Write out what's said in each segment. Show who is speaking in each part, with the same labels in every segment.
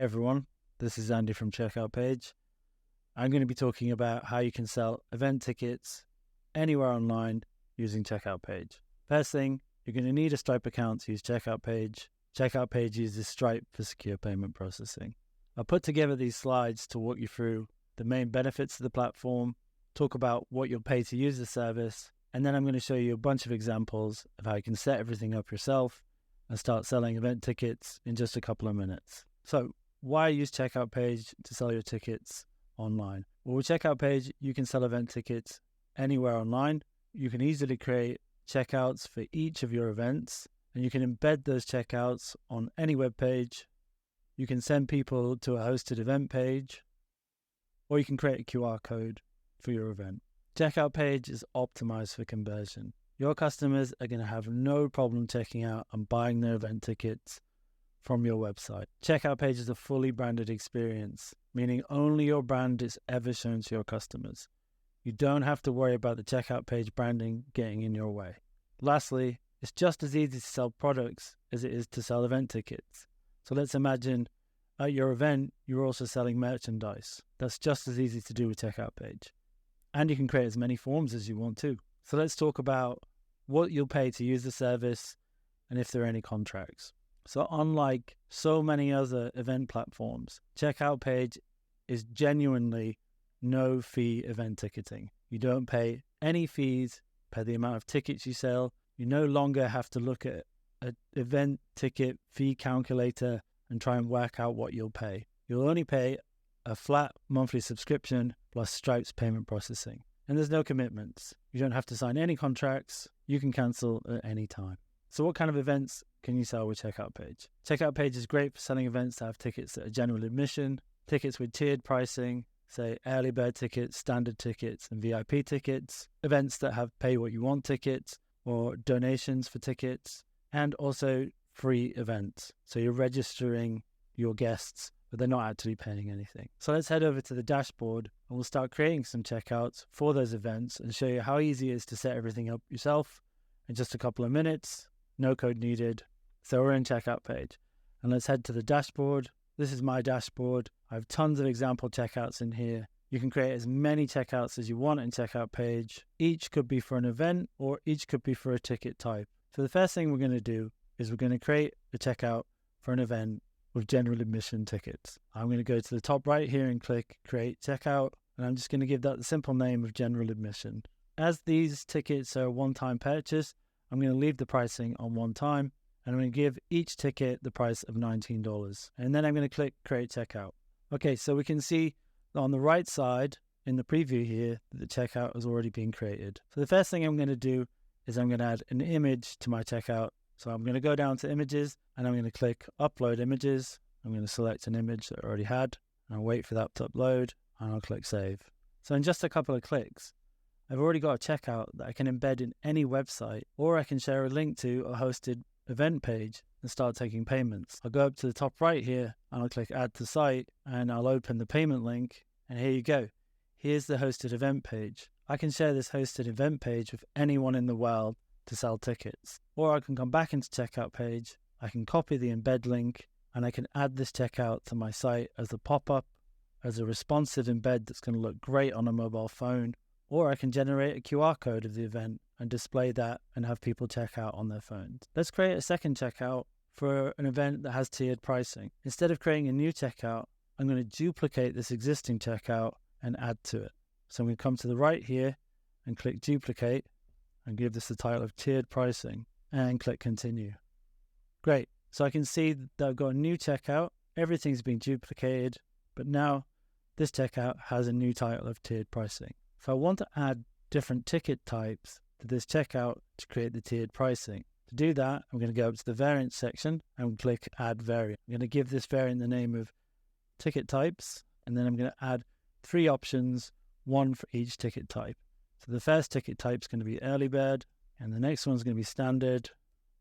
Speaker 1: Everyone, this is Andy from Checkout Page. I'm going to be talking about how you can sell event tickets anywhere online using Checkout Page. First thing, you're going to need a Stripe account to use Checkout Page. Checkout Page uses Stripe for secure payment processing. I'll put together these slides to walk you through the main benefits of the platform, talk about what you'll pay to use the service, and then I'm going to show you a bunch of examples of how you can set everything up yourself and start selling event tickets in just a couple of minutes. So, why use Checkout Page to sell your tickets online? Well, with Checkout Page, you can sell event tickets anywhere online. You can easily create checkouts for each of your events, and you can embed those checkouts on any web page. You can send people to a hosted event page, or you can create a QR code for your event. Checkout Page is optimized for conversion. Your customers are going to have no problem checking out and buying their event tickets from your website. Checkout Page is a fully branded experience, meaning only your brand is ever shown to your customers. You don't have to worry about the Checkout Page branding getting in your way. Lastly, it's just as easy to sell products as it is to sell event tickets. So let's imagine at your event, you're also selling merchandise. That's just as easy to do with Checkout Page. And you can create as many forms as you want to. So let's talk about what you'll pay to use the service and if there are any contracts. So unlike so many other event platforms, Checkout Page is genuinely no fee event ticketing. You don't pay any fees per the amount of tickets you sell. You no longer have to look at an event ticket fee calculator and try and work out what you'll pay. You'll only pay a flat monthly subscription plus Stripe's payment processing. And there's no commitments. You don't have to sign any contracts. You can cancel at any time. So what kind of events can you sell with Checkout Page? Checkout Page is great for selling events that have tickets that are general admission, tickets with tiered pricing, say early bird tickets, standard tickets, and VIP tickets, events that have pay what you want tickets or donations for tickets, and also free events. So you're registering your guests, but they're not actually paying anything. So let's head over to the dashboard and we'll start creating some checkouts for those events and show you how easy it is to set everything up yourself in just a couple of minutes. No code needed. So we're in Checkout Page. And let's head to the dashboard. This is my dashboard. I have tons of example checkouts in here. You can create as many checkouts as you want in Checkout Page. Each could be for an event or each could be for a ticket type. So the first thing we're going to do is we're going to create a checkout for an event with general admission tickets. I'm going to go to the top right here and click Create Checkout. And I'm just going to give that the simple name of general admission. As these tickets are a one-time purchase, I'm going to leave the pricing on one time, and I'm going to give each ticket the price of $19. And then I'm going to click Create Checkout. Okay, so we can see on the right side in the preview here that the checkout has already been created. So the first thing I'm going to do is I'm going to add an image to my checkout. So I'm going to go down to Images, and I'm going to click Upload Images. I'm going to select an image that I already had, and I'll wait for that to upload, and I'll click Save. So in just a couple of clicks, I've already got a checkout that I can embed in any website, or I can share a link to a hosted event page and start taking payments. I'll go up to the top right here and I'll click Add to Site and I'll open the payment link, and here you go. Here's the hosted event page. I can share this hosted event page with anyone in the world to sell tickets. Or I can come back into Checkout Page, I can copy the embed link, and I can add this checkout to my site as a pop-up, as a responsive embed that's going to look great on a mobile phone. Or I can generate a QR code of the event and display that and have people check out on their phones. Let's create a second checkout for an event that has tiered pricing. Instead of creating a new checkout, I'm going to duplicate this existing checkout and add to it. So I'm going to come to the right here and click Duplicate and give this the title of Tiered Pricing and click Continue. Great. So I can see that I've got a new checkout. Everything's been duplicated, but now this checkout has a new title of Tiered Pricing. If I want to add different ticket types to this checkout to create the tiered pricing, to do that, I'm going to go up to the variant section and click Add Variant. I'm going to give this variant the name of Ticket Types, and then I'm going to add 3 options, 1 for each ticket type. So the first ticket type is going to be Early Bird, and the next one's going to be Standard,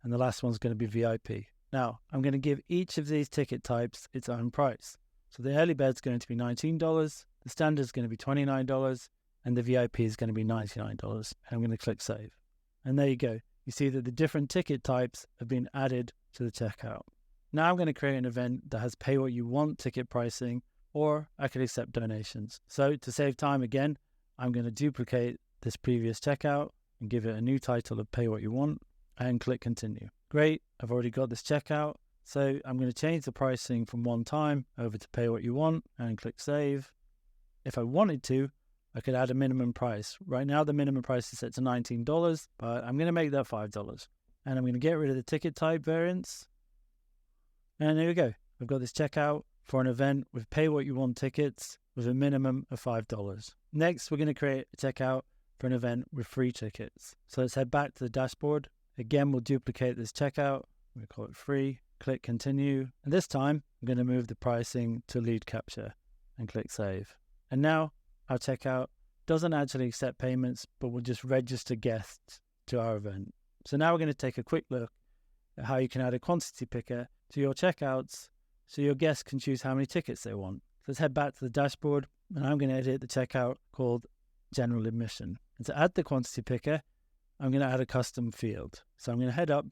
Speaker 1: and the last one's going to be VIP. Now, I'm going to give each of these ticket types its own price. So the Early Bird is going to be $19, the Standard is going to be $29, and the VIP is going to be $99. And I'm going to click Save. And there you go. You see that the different ticket types have been added to the checkout. Now I'm going to create an event that has pay what you want ticket pricing, or I could accept donations. So to save time again, I'm going to duplicate this previous checkout and give it a new title of pay what you want and click continue. Great, I've already got this checkout. So I'm going to change the pricing from one time over to pay what you want and click save. If I wanted to, I could add a minimum price. Right now, the minimum price is set to $19, but I'm going to make that $5. And I'm going to get rid of the ticket type variants. And there we go. We've got this checkout for an event with pay what you want tickets with a minimum of $5. Next, we're going to create a checkout for an event with free tickets. So let's head back to the dashboard. Again, we'll duplicate this checkout. We call it free. Click continue. And this time, I'm going to move the pricing to lead capture and click save. And now our checkout doesn't actually accept payments, but will just register guests to our event. So now we're going to take a quick look at how you can add a quantity picker to your checkouts so your guests can choose how many tickets they want. So let's head back to the dashboard, and I'm going to edit the checkout called general admission. And to add the quantity picker, I'm going to add a custom field. So I'm going to head up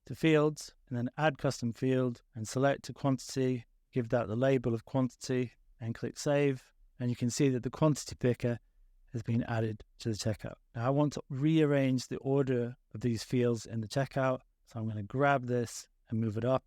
Speaker 1: to fields and then add custom field and select a quantity, give that the label of quantity and click save. And you can see that the quantity picker has been added to the checkout. Now I want to rearrange the order of these fields in the checkout. So I'm going to grab this and move it up.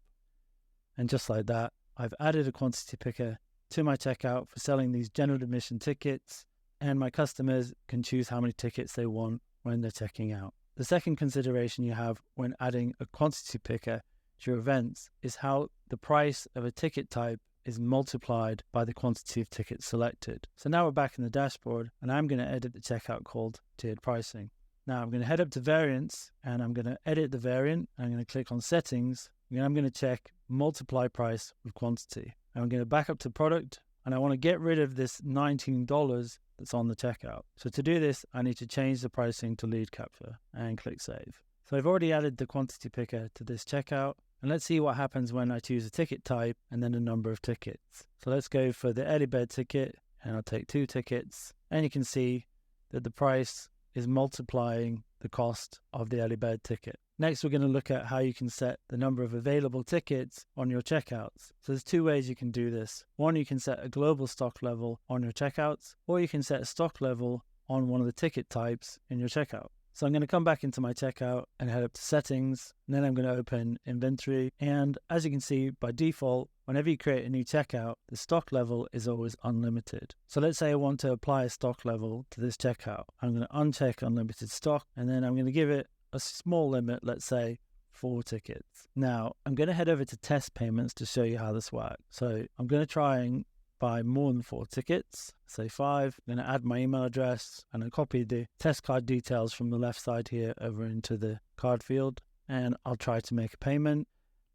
Speaker 1: And just like that, I've added a quantity picker to my checkout for selling these general admission tickets, and my customers can choose how many tickets they want when they're checking out. The second consideration you have when adding a quantity picker to your events is how the price of a ticket type is multiplied by the quantity of tickets selected. So now we're back in the dashboard, and I'm going to edit the checkout called tiered pricing. Now I'm going to head up to variants, and I'm going to edit the variant. I'm going to click on settings, and I'm going to check multiply price with quantity. And I'm going to back up to product, and I want to get rid of this $19 that's on the checkout. So to do this, I need to change the pricing to lead capture and click save. So I've already added the quantity picker to this checkout. And let's see what happens when I choose a ticket type and then a number of tickets. So let's go for the early bird ticket, and I'll take 2 tickets. And you can see that the price is multiplying the cost of the early bird ticket. Next, we're going to look at how you can set the number of available tickets on your checkouts. So there's 2 ways you can do this. One, you can set a global stock level on your checkouts, or you can set a stock level on one of the ticket types in your checkout. So I'm going to come back into my checkout and head up to settings, and then I'm going to open inventory. And as you can see, by default, whenever you create a new checkout, the stock level is always unlimited. So let's say I want to apply a stock level to this checkout. I'm going to uncheck unlimited stock, and then I'm going to give it a small limit, let's say 4 tickets. Now I'm going to head over to test payments to show you how this works. So I'm going to try and buy more than 4 tickets, say 5. I'm going to add my email address, and I copy the test card details from the left side here over into the card field, and I'll try to make a payment,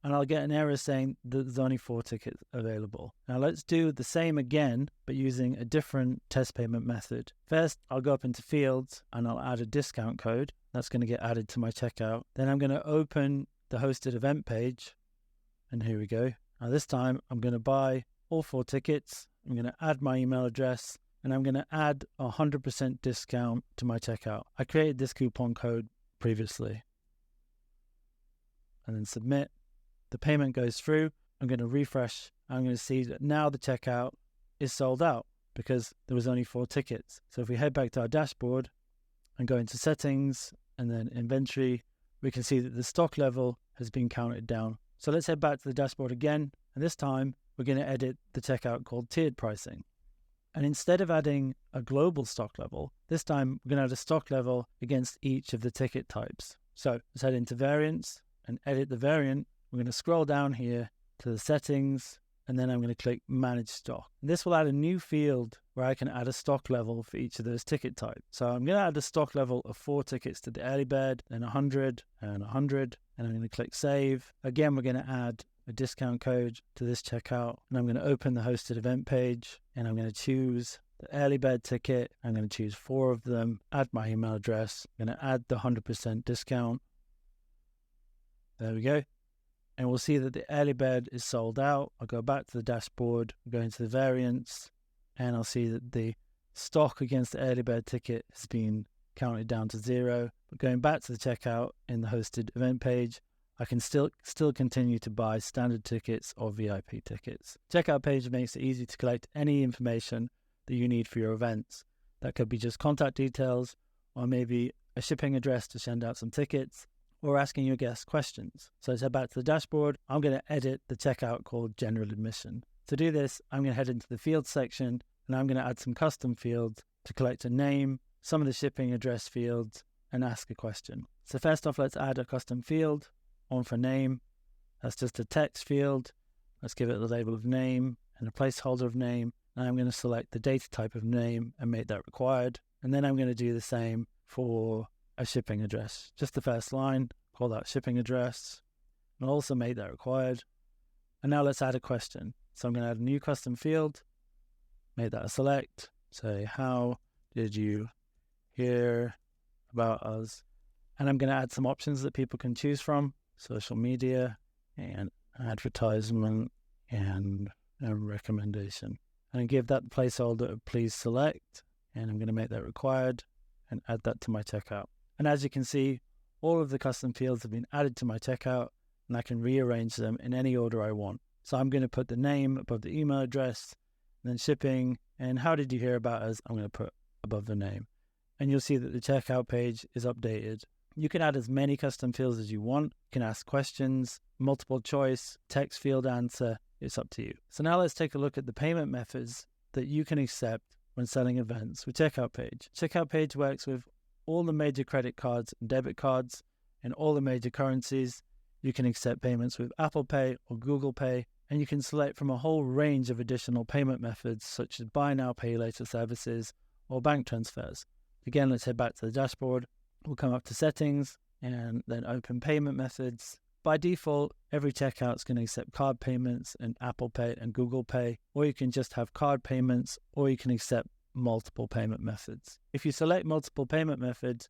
Speaker 1: and I'll get an error saying that there's only 4 tickets available. Now let's do the same again, but using a different test payment method. First, I'll go up into fields, and I'll add a discount code. That's going to get added to my checkout. Then I'm going to open the hosted event page, and here we go. Now this time I'm going to buy all 4 tickets. I'm going to add my email address, and I'm going to add a 100% discount to my checkout. I created this coupon code previously. And then submit. The payment goes through. I'm going to refresh. I'm going to see that now the checkout is sold out because there was only 4 tickets. So if we head back to our dashboard and go into settings and then inventory, we can see that the stock level has been counted down. So let's head back to the dashboard again, and this time we're going to edit the checkout called tiered pricing. And instead of adding a global stock level, this time we're going to add a stock level against each of the ticket types. So let's head into variants and edit the variant. We're going to scroll down here to the settings, and then I'm going to click manage stock. And this will add a new field where I can add a stock level for each of those ticket types. So I'm going to add a stock level of 4 tickets to the early bird, then 100 and 100, and I'm going to click save. Again, we're going to add a discount code to this checkout, and I'm going to open the hosted event page, and I'm going to choose the early bird ticket. I'm going to choose 4 of them, add my email address. I'm going to add the 100% discount. There we go. And we'll see that the early bird is sold out. I'll go back to the dashboard, go into the variants, and I'll see that the stock against the early bird ticket has been counted down to 0. But going back to the checkout in the hosted event page, I can still continue to buy standard tickets or VIP tickets. Checkout page makes it easy to collect any information that you need for your events. That could be just contact details, or maybe a shipping address to send out some tickets, or asking your guests questions. So let's head back to the dashboard. I'm going to edit the checkout called General Admission. To do this, I'm going to head into the fields section, and I'm going to add some custom fields to collect a name, some of the shipping address fields, and ask a question. So first off, let's add a custom field. One for name. That's just a text field. Let's give it the label of name and a placeholder of name. And I'm going to select the data type of name and make that required. And then I'm going to do the same for a shipping address. Just the first line, call that shipping address. And also make that required. And now let's add a question. So I'm going to add a new custom field, make that a select. Say, how did you hear about us? And I'm going to add some options that people can choose from. Social media and advertisement and a recommendation. And give that placeholder of please select. And I'm going to make that required and add that to my checkout. And as you can see, all of the custom fields have been added to my checkout, and I can rearrange them in any order I want. So I'm going to put the name above the email address, and then shipping, and how did you hear about us? I'm going to put above the name. And you'll see that the checkout page is updated. You can add as many custom fields as you want. You can ask questions, multiple choice, text field answer. It's up to you. So now let's take a look at the payment methods that you can accept when selling events with Checkout Page. Checkout Page works with all the major credit cards and debit cards and all the major currencies. You can accept payments with Apple Pay or Google Pay, and you can select from a whole range of additional payment methods such as buy now, pay later services or bank transfers. Again, let's head back to the dashboard. We'll come up to settings and then open payment methods. By default, every checkout is going to accept card payments and Apple Pay and Google Pay, or you can just have card payments, or you can accept multiple payment methods. If you select multiple payment methods,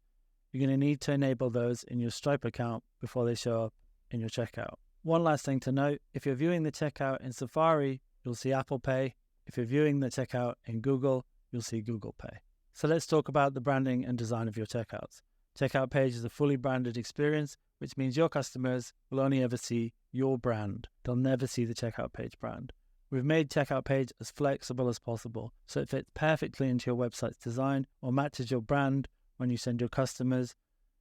Speaker 1: you're going to need to enable those in your Stripe account before they show up in your checkout. One last thing to note, if you're viewing the checkout in Safari, you'll see Apple Pay. If you're viewing the checkout in Google, you'll see Google Pay. So let's talk about the branding and design of your checkouts. Checkout page is a fully branded experience, which means your customers will only ever see your brand. They'll never see the checkout page brand. We've made checkout page as flexible as possible, so it fits perfectly into your website's design or matches your brand when you send your customers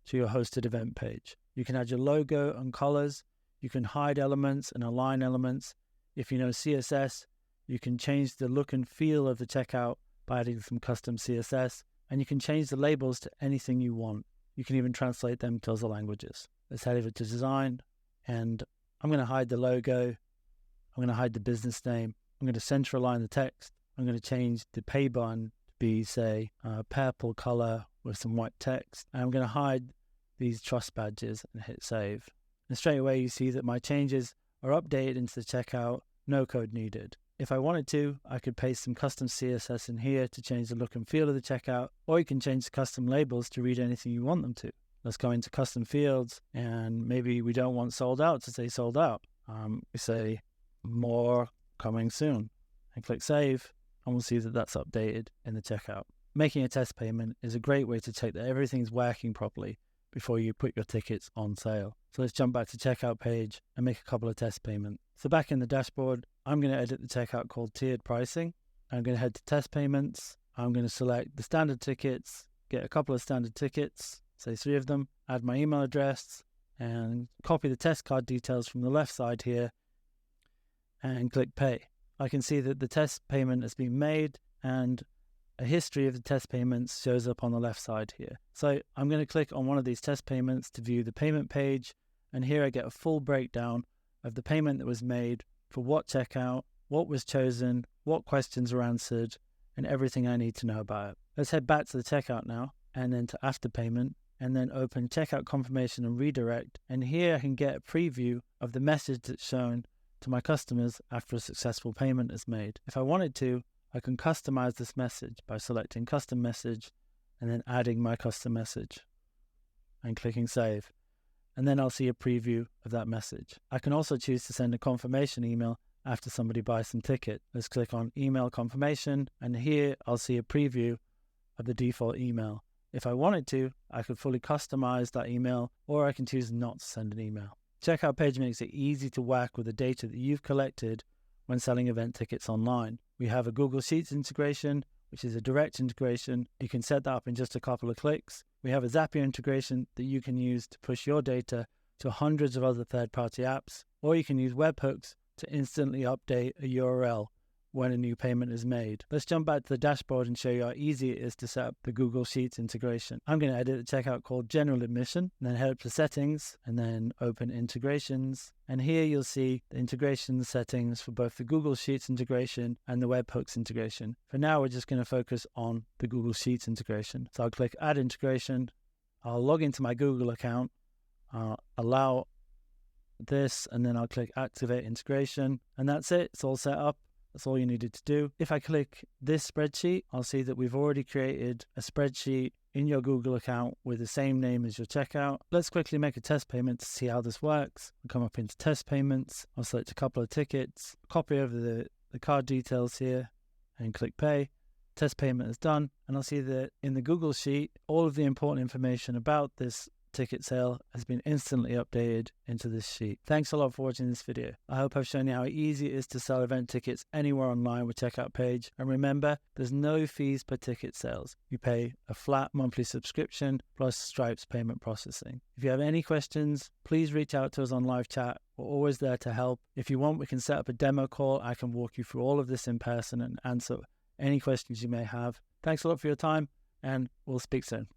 Speaker 1: to your hosted event page. You can add your logo and colors. You can hide elements and align elements. If you know CSS, you can change the look and feel of the checkout by adding some custom CSS, and you can change the labels to anything you want. You can even translate them to other languages. Let's head over to design, and I'm going to hide the logo. I'm going to hide the business name. I'm going to center align the text. I'm going to change the pay button to be, say, purple color with some white text. And I'm going to hide these trust badges and hit save. And straight away you see that my changes are updated into the checkout, no code needed. If I wanted to, I could paste some custom CSS in here to change the look and feel of the checkout, or you can change the custom labels to read anything you want them to. Let's go into custom fields, and maybe we don't want sold out to say sold out. We say more coming soon, and click save, and we'll see that that's updated in the checkout. Making a test payment is a great way to check that everything's working properly before you put your tickets on sale. So let's jump back to checkout page and make a couple of test payments. So back in the dashboard, I'm going to edit the checkout called tiered pricing. I'm going to head to test payments. I'm going to select the standard tickets, get a couple of standard tickets, say 3 of them, add my email address, and copy the test card details from the left side here, and click pay. I can see that the test payment has been made, and a history of the test payments shows up on the left side here. So I'm going to click on one of these test payments to view the payment page, and here I get a full breakdown of the payment that was made, for what checkout, what was chosen, what questions were answered, and everything I need to know about it. Let's head back to the checkout now, and then to after payment, and then open checkout confirmation and redirect. And here I can get a preview of the message that's shown to my customers after a successful payment is made. If I wanted to, I can customize this message by selecting custom message and then adding my custom message and clicking save. And then I'll see a preview of that message. I can also choose to send a confirmation email after somebody buys some ticket. Let's click on email confirmation, and here I'll see a preview of the default email. If I wanted to, I could fully customize that email, or I can choose not to send an email. Checkout page makes it easy to work with the data that you've collected when selling event tickets online. We have a Google Sheets integration, which is a direct integration. You can set that up in just a couple of clicks. We have a Zapier integration that you can use to push your data to hundreds of other third-party apps, or you can use Webhooks to instantly update a URL when a new payment is made. Let's jump back to the dashboard and show you how easy it is to set up the Google Sheets integration. I'm going to edit the checkout called General Admission, and then head up to Settings, and then open Integrations. And here you'll see the integration settings for both the Google Sheets integration and the Webhooks integration. For now, we're just going to focus on the Google Sheets integration. So I'll click Add Integration. I'll log into my Google account. I'll allow this, and then I'll click Activate Integration. And that's it. It's all set up. That's all you needed to do. If I click this spreadsheet, I'll see that we've already created a spreadsheet in your Google account with the same name as your checkout. Let's quickly make a test payment to see how this works. I'll come up into Test Payments. I'll select a couple of tickets, copy over the card details here, and click Pay. Test payment is done. And I'll see that in the Google Sheet, all of the important information about this ticket sale has been instantly updated into this sheet. Thanks a lot for watching this video. I hope I've shown you how easy it is to sell event tickets anywhere online with checkout page. And remember, there's no fees per ticket sales. You pay a flat monthly subscription plus Stripe's payment processing. If you have any questions, please reach out to us on live chat. We're always there to help. If you want, we can set up a demo call. I can walk you through all of this in person and answer any questions you may have. Thanks a lot for your time, and we'll speak soon.